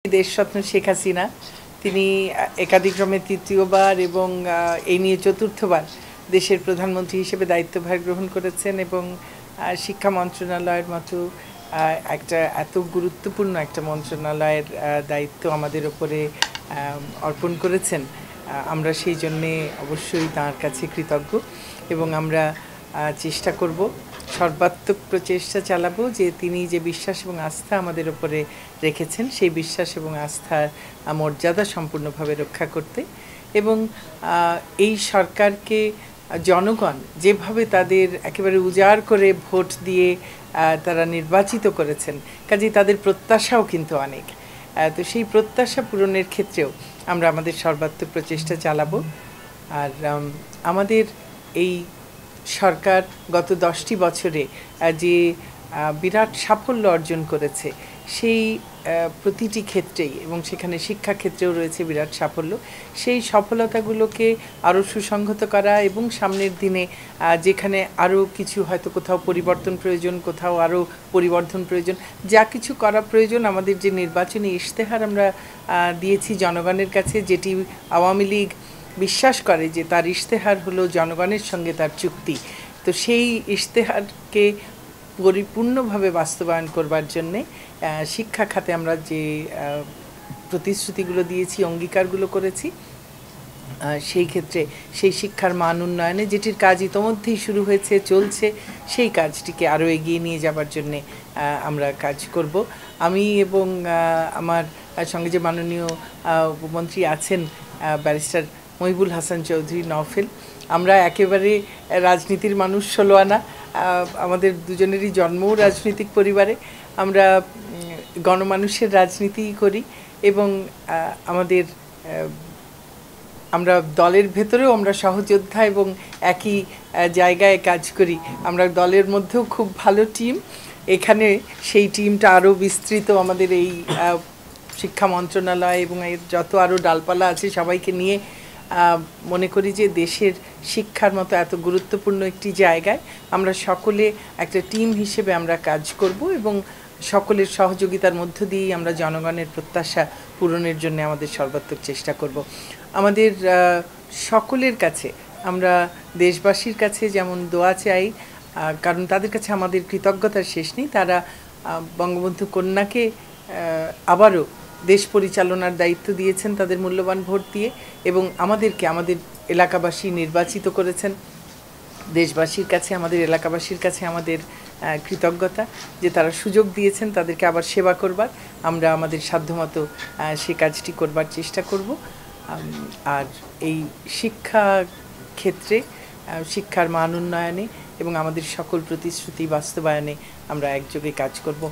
দেশরত্ন শেখ হাসিনা তিনি একাদিক্রমে তৃতীয়বার এবং এই নিয়ে চতুর্থবার দেশের প্রধানমন্ত্রী হিসেবে দায়িত্বভার গ্রহণ করেছেন এবং শিক্ষা মন্ত্রণালয়ের মতো একটা এত গুরুত্বপূর্ণ একটা মন্ত্রণালয়ের দায়িত্ব আমাদের উপরে অর্পণ করেছেন। আমরা সেই জন্যে অবশ্যই তাঁর কাছে কৃতজ্ঞ এবং আমরা চেষ্টা করব, সর্বাত্মক প্রচেষ্টা চালাবো যে তিনি যে বিশ্বাস এবং আস্থা আমাদের উপরে রেখেছেন সেই বিশ্বাস এবং আস্থার মর্যাদা সম্পূর্ণভাবে রক্ষা করতে এবং এই সরকারকে জনগণ যেভাবে তাদের একেবারে উজাড় করে ভোট দিয়ে তারা নির্বাচিত করেছেন, কাজেই তাদের প্রত্যাশাও কিন্তু অনেক। তো সেই প্রত্যাশা পূরণের ক্ষেত্রেও আমরা আমাদের সর্বাত্মক প্রচেষ্টা চালাবো। আর আমাদের এই সরকার গত 10টি বছরে যে বিরাট সাফল্য অর্জন করেছে সেই প্রতিটি ক্ষেত্রেই এবং সেখানে শিক্ষা ক্ষেত্রেও রয়েছে বিরাট সাফল্য। সেই সফলতাগুলোকে আরও সুসংহত করা এবং সামনের দিনে যেখানে আরও কিছু হয়তো কোথাও পরিবর্তন প্রয়োজন, কোথাও আরও পরিবর্ধন প্রয়োজন, যা কিছু করা প্রয়োজন, আমাদের যে নির্বাচনী ইশতেহার আমরা দিয়েছি জনগণের কাছে, যেটি আওয়ামী লীগ বিশ্বাস করে যে তার ইশতেহার হলো জনগণের সঙ্গে তার চুক্তি, তো সেই ইশতেহারকে পরিপূর্ণভাবে বাস্তবায়ন করবার জন্যে শিক্ষা খাতে আমরা যে প্রতিশ্রুতিগুলো দিয়েছি, অঙ্গীকারগুলো করেছি, সেই ক্ষেত্রে সেই শিক্ষার মান উন্নয়নে যেটির কাজ ইতোমধ্যেই শুরু হয়েছে, চলছে, সেই কাজটিকে আরও এগিয়ে নিয়ে যাবার জন্যে আমরা কাজ করব। আমি এবং আমার সঙ্গে যে মাননীয় উপমন্ত্রী আছেন ব্যারিস্টার মহিবুল হাসান চৌধুরী নওফেল, আমরা একেবারে রাজনীতির মানুষ, 16 আনা। আমাদের দুজনেরই জন্মও রাজনৈতিক পরিবারে, আমরা গণমানুষের রাজনীতি করি এবং আমরা দলের ভেতরেও আমরা সহযোদ্ধা এবং একই জায়গায় কাজ করি। আমরা দলের মধ্যেও খুব ভালো টিম, এখানে সেই টিমটা আরও বিস্তৃত। আমাদের এই শিক্ষা মন্ত্রণালয় এবং এর যত আরও ডালপালা আছে সবাইকে নিয়ে মনে করি যে দেশের শিক্ষার মতো এত গুরুত্বপূর্ণ একটি জায়গায় আমরা সকলে একটা টিম হিসেবে আমরা কাজ করব এবং সকলের সহযোগিতার মধ্য দিয়েই আমরা জনগণের প্রত্যাশা পূরণের জন্য আমাদের সর্বাত্মক চেষ্টা করব। আমাদের সকলের কাছে, আমরা দেশবাসীর কাছে যেমন দোয়া চাই, কারণ তাদের কাছে আমাদের কৃতজ্ঞতার শেষ নেই। তারা বঙ্গবন্ধু কন্যাকে আবারও দেশ পরিচালনার দায়িত্ব দিয়েছেন তাদের মূল্যবান ভোট দিয়ে এবং আমাদেরকে আমাদের এলাকাবাসী নির্বাচিত করেছেন। দেশবাসীর কাছে, আমাদের এলাকাবাসীর কাছে আমাদের কৃতজ্ঞতা যে তারা সুযোগ দিয়েছেন তাদেরকে আবার সেবা করবার। আমরা আমাদের সাধ্যমতো সে কাজটি করবার চেষ্টা করব। আর এই শিক্ষা ক্ষেত্রে শিক্ষার মান উন্নয়নে এবং আমাদের সকল প্রতিশ্রুতি বাস্তবায়নে আমরা একযোগে কাজ করব।